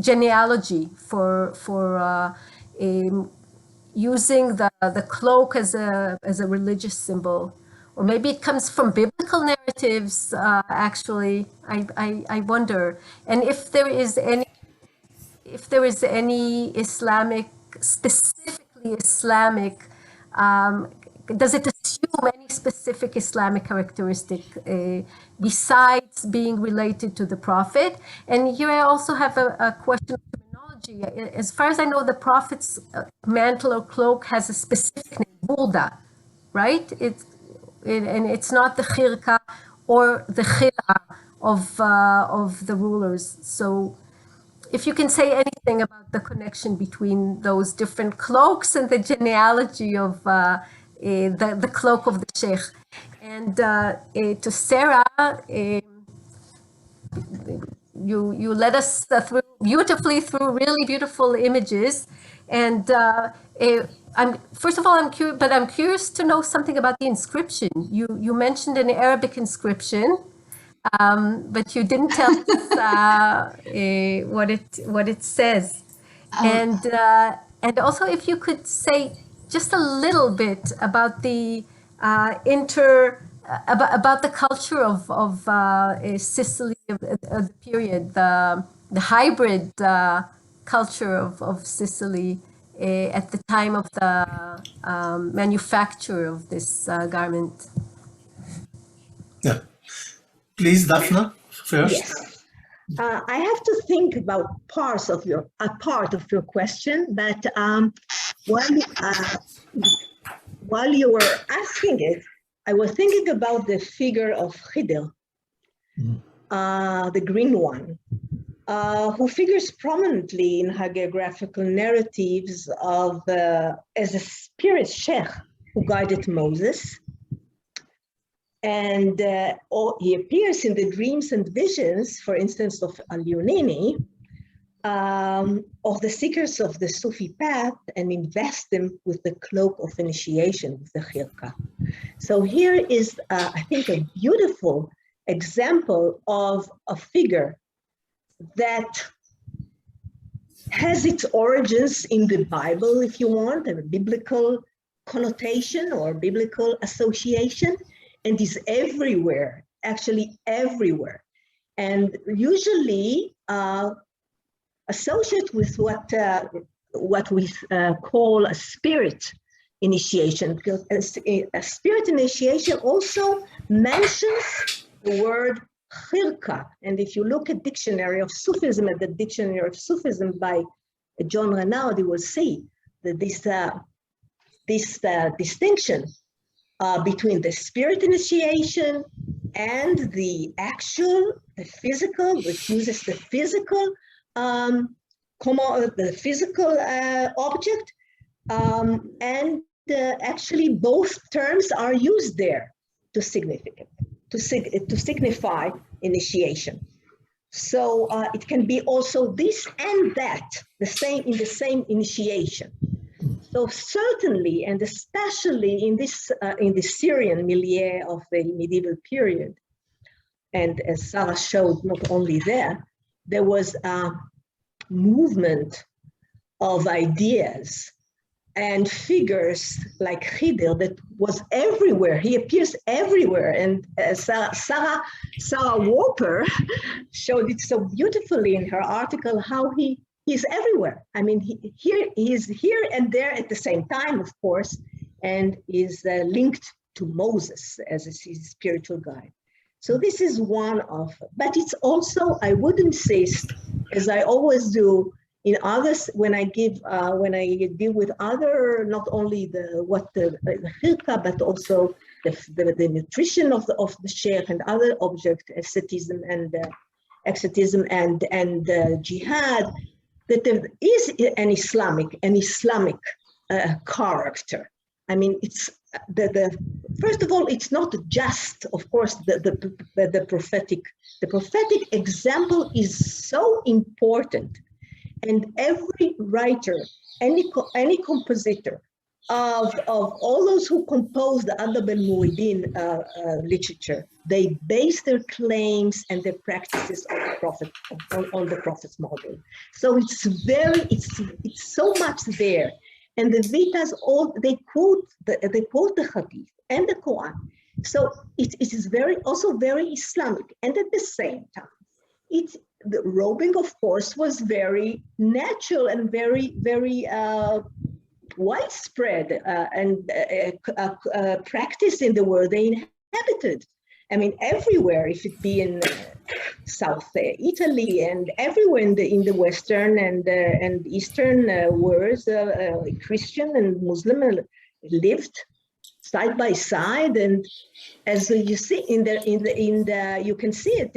genealogy for using the cloak as a religious symbol, or maybe it comes from biblical narratives. Actually, I wonder, and if there is any Islamic, specifically Islamic, does it assume any specific Islamic characteristic besides being related to the Prophet? And here I also have a question of terminology. As far as I know, the Prophet's mantle or cloak has a specific name, burda, right? And it's not the khirka or the khira of the rulers. So if you can say anything about the connection between those different cloaks and the genealogy of the cloak of the Shaykh. And to Sara, you led us beautifully through really beautiful images. And first of all, I'm curious to know something about the inscription. You mentioned an Arabic inscription, but you didn't tell us what it says. And also, if you could say just a little bit about the about the culture of Sicily of the period, the hybrid culture of Sicily at the time of the manufacture of this garment. Yeah. Please, Daphna, first. Yes. I have to think about a part of your question, but while you were asking it, I was thinking about the figure of Khidr, the green one, who figures prominently in hagiographical narratives as a spirit Shaykh who guided Moses. And he appears in the dreams and visions, for instance, of Al-Yunini, of the seekers of the Sufi path, and invest them with the cloak of initiation, with the khirqa. So here is, I think, a beautiful example of a figure that has its origins in the Bible, if you want, a biblical connotation or biblical association, and is everywhere, actually everywhere. And usually associated with what we call a spirit initiation, because a spirit initiation also mentions the word khirqa. And if you look at Dictionary of Sufism, at the Dictionary of Sufism by John Renaud, you will see that this distinction between the spirit initiation and the actual, the physical, which uses the physical, object, and actually both terms are used there to signify initiation. So it can be also this and that, in the same initiation. So certainly, and especially in the Syrian milieu of the medieval period, and as Sara showed, not only there was a movement of ideas and figures like Khidr that was everywhere. He appears everywhere. And Sarah Warper showed it so beautifully in her article how he's everywhere. I mean, he's here and there at the same time, of course, and is linked to Moses as his spiritual guide. So this is one of, but it's also, I would insist, as I always do in others, when I deal with other, not only the khilqa, but also the nutrition of the Shaykh and other objects, asceticism and exotism and jihad, that there is an Islamic character. I mean, it's first of all, it's not just, of course, the prophetic. The prophetic example is so important, and every writer, any compositor of all those who composed the Adab al-Muridin literature, they base their claims and their practices on the prophet, on the prophet's model. So it's so much there. And the Vitas, they quote the Hadith and the Quran. So it is also very Islamic. And at the same time, the robing, of course, was very natural and very, very widespread and practice in the world they inhabited. I mean, everywhere, if it be in South Italy and everywhere in the Western and Eastern worlds, Christian and Muslim lived side by side, and as you see you can see it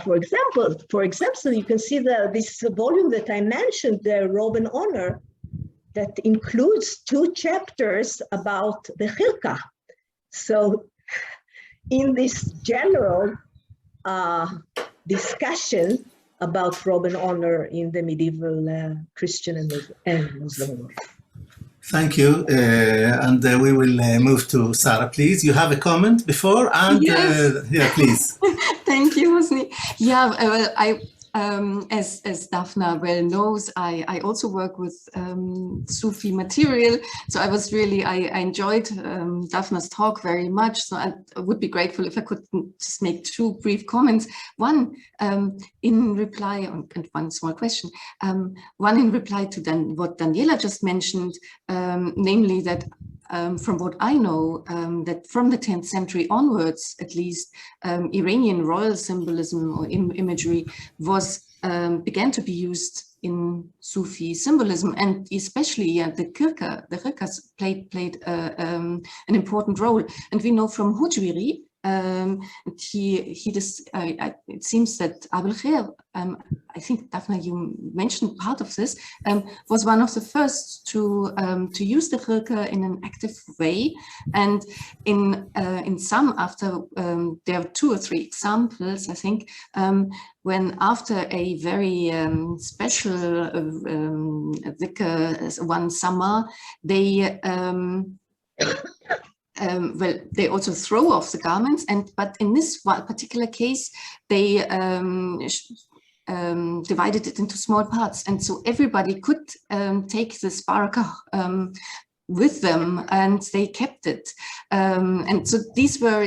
for example, you can see this volume that I mentioned, the Robe and Honor, that includes 2 chapters about the khilqa. So in this general discussion about Robe and Honor in the medieval Christian and Muslim world. Thank you. And we will move to Sara, please. You have a comment before? And yes. Yeah, please. Thank you, Housni. Yeah, as Daphna well knows, I also work with Sufi material. So I enjoyed Daphna's talk very much. So I would be grateful if I could just make 2 brief comments. One in reply, and one small question. One in reply to what Daniela just mentioned, namely that from what I know, that from the 10th century onwards, at least, Iranian royal symbolism or imagery began to be used in Sufi symbolism, and especially the khilqas played an important role. And we know from Hujwiri, it seems that Abul Khair, I think, Daphna, you mentioned part of this, was one of the first to use the khilqa in an active way. And in some, after there are 2 or 3 examples, I think, when after a very special dhikr, one summer, they they also throw off the garments, but in this particular case, they divided it into small parts, and so everybody could take this baraka with them, and they kept it. And so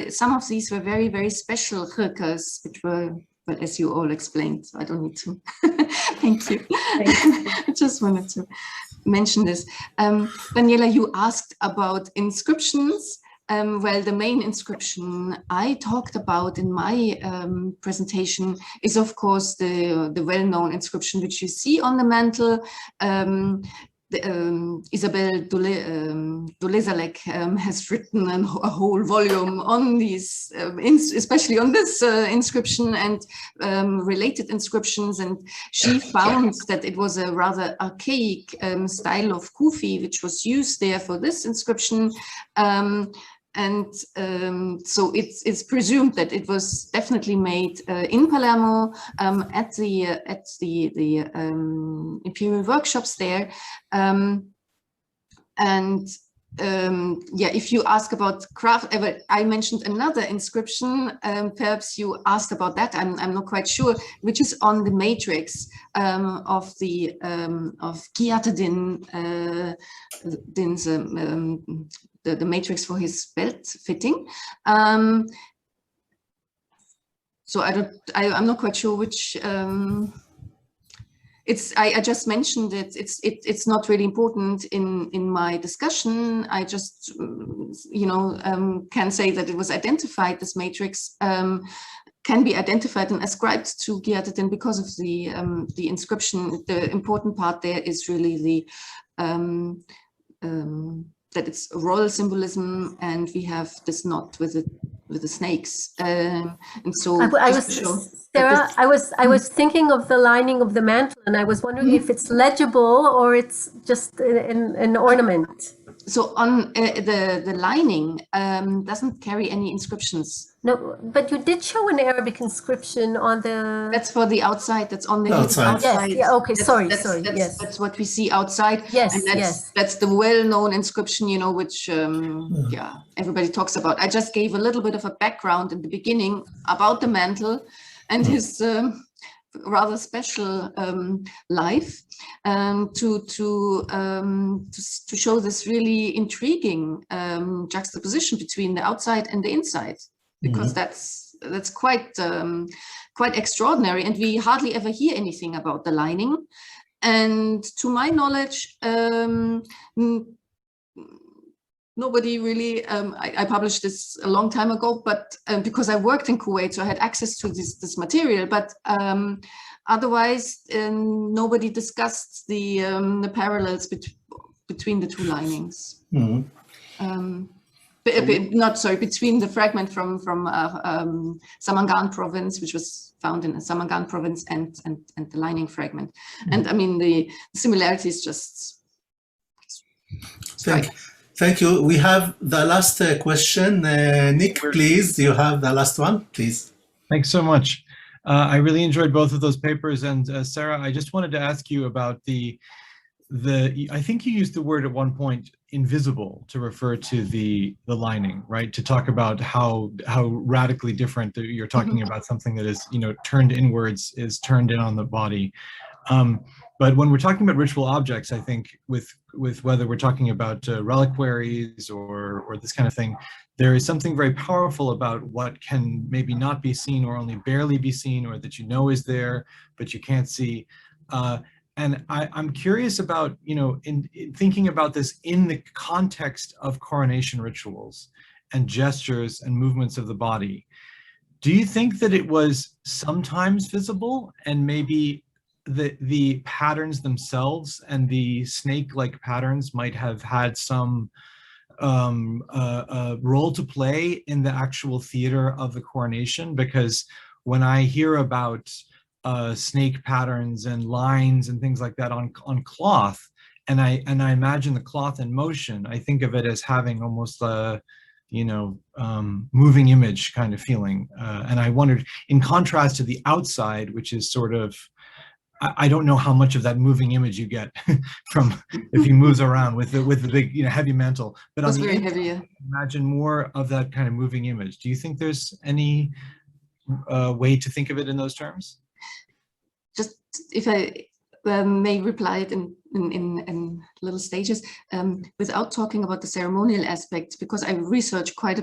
some of these were very, very special khilqas, which were, well, as you all explained, so I don't need to. Thank you. I just wanted to mention this. Daniela, you asked about inscriptions. Well, the main inscription I talked about in my presentation is, of course, the well-known inscription which you see on the mantle. Isabel Dolezalek has written a whole volume on these, especially on this inscription and related inscriptions, and she found that it was a rather archaic style of Kufi which was used there for this inscription. So it's presumed that it was definitely made in Palermo at the imperial workshops there, and yeah, if you ask about craft, I mentioned another inscription. Perhaps you asked about that. I'm not quite sure, which is on the matrix of the of Ghiyathuddin Din's the matrix for his belt fitting. So I'm not quite sure which. I just mentioned it. It's not really important in my discussion. I just can say that it was identified. This matrix can be identified and ascribed to Ghiyathuddin because of the inscription. The important part there is really the that it's royal symbolism, and we have this knot with the snakes, and so Sarah, I was thinking of the lining of the mantle, and I was wondering if it's legible or it's just an ornament. So on the lining doesn't carry any inscriptions. No, but you did show an Arabic inscription on the. That's for the outside. That's on the outside. Yes. Yeah. Okay. Sorry. Yes. That's what we see outside. Yes. And that's the well-known inscription, which yeah, everybody talks about. I just gave a little bit of a background in the beginning about the mantle and his rather special life, to show this really intriguing juxtaposition between the outside and the inside, because that's quite extraordinary, and we hardly ever hear anything about the lining. And to my knowledge, nobody really, I published this a long time ago, but because I worked in Kuwait, so I had access to this material, but otherwise nobody discussed the parallels between the two linings. Between the fragment from Samangan province, which was found in Samangan province, and the lining fragment. And I mean, the similarity is just striking. Thank you. We have the last question. Nick, please, you have the last one, please. Thanks so much. I really enjoyed both of those papers. And Sarah, I just wanted to ask you about I think you used the word at one point, invisible, to refer to the lining, right? To talk about how radically different you're talking about something that is, turned inwards is turned in on the body. But when we're talking about ritual objects, I think with whether we're talking about reliquaries or this kind of thing, there is something very powerful about what can maybe not be seen or only barely be seen, or that is there, but you can't see. And I'm curious about, in thinking about this in the context of coronation rituals and gestures and movements of the body, do you think that it was sometimes visible, and maybe the patterns themselves and the snake-like patterns might have had some role to play in the actual theater of the coronation? Because when I hear about snake patterns and lines and things like that on cloth, and I imagine the cloth in motion, I think of it as having almost a moving image kind of feeling. And I wondered, in contrast to the outside, which is sort of, I don't know how much of that moving image you get from if he moves around with the big heavy mantle, but on the inside, yeah. Imagine more of that kind of moving image. Do you think there's any way to think of it in those terms? Just if I may reply it in little stages, without talking about the ceremonial aspects, because I researched quite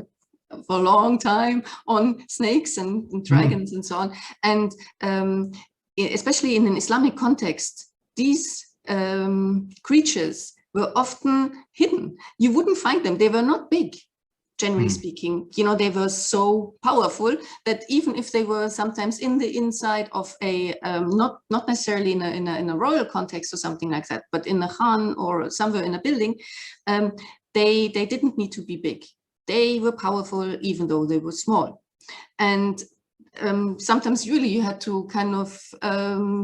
for a long time on snakes and dragons and so on, and especially in an Islamic context, these creatures were often hidden. You wouldn't find them. They were not big, generally speaking. They were so powerful that even if they were sometimes in the inside of a, not necessarily in a royal context or something like that, but in a khan or somewhere in a building, they didn't need to be big. They were powerful even though they were small. And sometimes really you had to kind of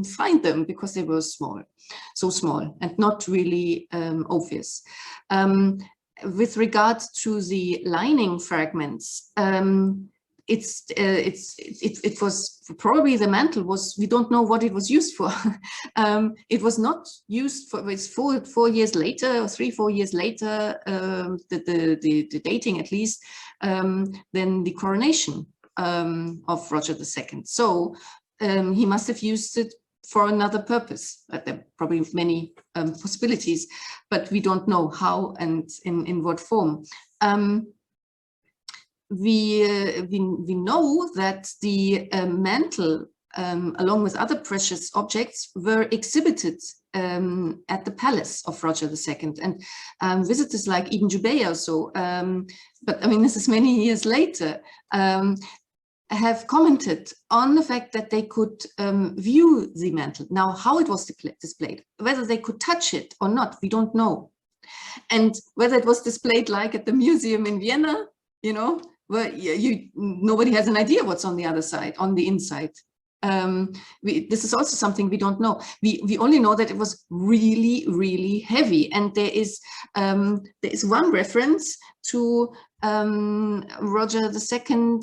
find them because they were so small and not really obvious. With regard to the lining fragments, it was probably the mantle was, we don't know what it was used for. It was not used for, it's 4 years later or 3-4 years later, the dating at least, than the coronation of Roger II. So he must have used it for another purpose. There are probably many possibilities, but we don't know how and in what form. We know that the mantle, along with other precious objects, were exhibited at the palace of Roger II, and visitors like Ibn Jubayr also, but I mean this is many years later, have commented on the fact that they could view the mantle. Now, how it was displayed, whether they could touch it or not, we don't know, and whether it was displayed like at the museum in Vienna, you know, where nobody has an idea what's on the other side, on the inside. This is also something we don't know. We only know that it was really, really heavy. And there is one reference to Roger II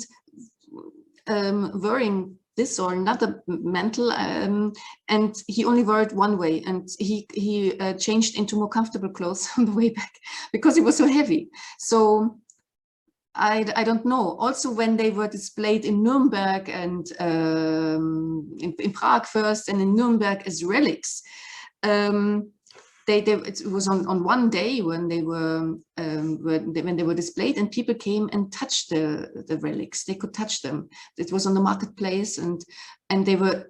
wearing this or another mantle, and he only wore it one way, and he changed into more comfortable clothes on the way back because it was so heavy. So I don't know. Also, when they were displayed in Nuremberg and in Prague first, and in Nuremberg as relics, it was on one day when they were displayed, and people came and touched the relics. They could touch them. It was on the marketplace, and they were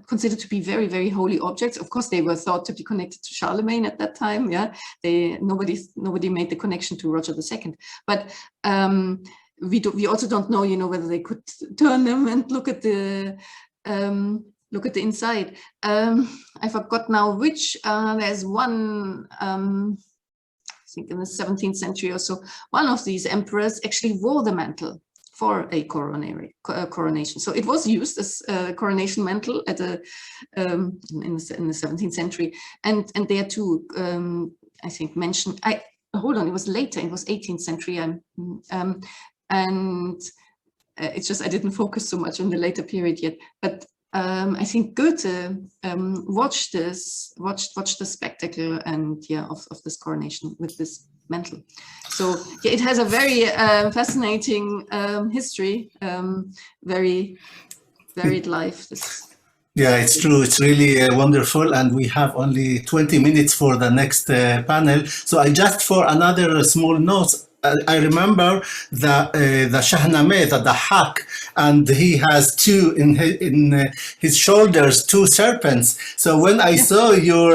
considered to be very, very holy objects. Of course, they were thought to be connected to Charlemagne at that time. Yeah, nobody made the connection to Roger II. But we also don't know, you know, whether they could turn them and look at the inside. I forgot now which. There's one. I think in the 17th century or so, one of these emperors actually wore the mantle for a coronation. So it was used as a coronation mantle at in the 17th century, and there too, I think mentioned. Hold on, it was later. It was 18th century, and it's just I didn't focus so much on the later period yet. But I think Goethe watched the spectacle and of this coronation with this mantle. So yeah, it has a very fascinating history, very varied life. Yeah, it's true. It's really wonderful, and we have only 20 minutes for the next panel. So I just, for another small note, I remember the Shahnameh, the Dahak, and he has in his shoulders 2 serpents. So when I saw your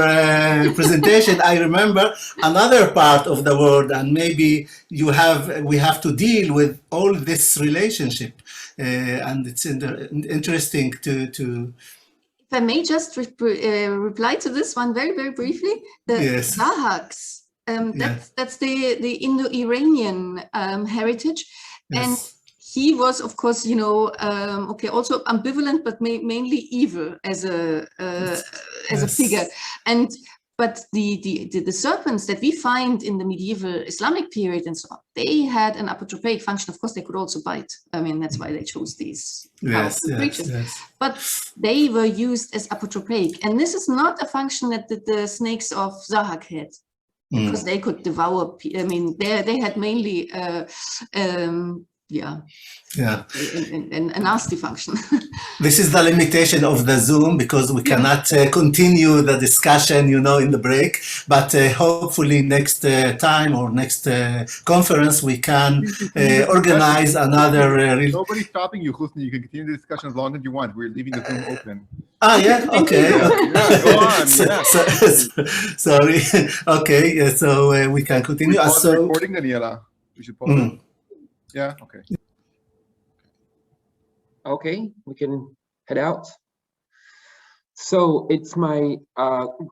presentation, I remember another part of the world, and maybe we have to deal with all this relationship, and it's interesting to. If I may just reply to this one very, very briefly, the Yes. Dahaks. That's the Indo-Iranian heritage, yes. And he was, of course, you know, also ambivalent, but mainly evil as a figure. But the serpents that we find in the medieval Islamic period and so on, they had an apotropaic function. Of course, they could also bite. I mean, that's why they chose these powerful creatures. Yes. But they were used as apotropaic, and this is not a function that the snakes of Zahak had. Because they could devour. I mean, they had mainly, a nasty function. This is the limitation of the Zoom, because we cannot continue the discussion, you know, in the break. But hopefully next time or next conference we can organize another. Nobody's stopping you, Housni. You can continue the discussion as long as you want. We're leaving the Zoom open. Ah, yeah, okay. Yeah, go on. Sorry. Okay, so we can continue. Pause the recording, Daniela. We should pause it. Yeah, okay. Okay, we can head out. So it's my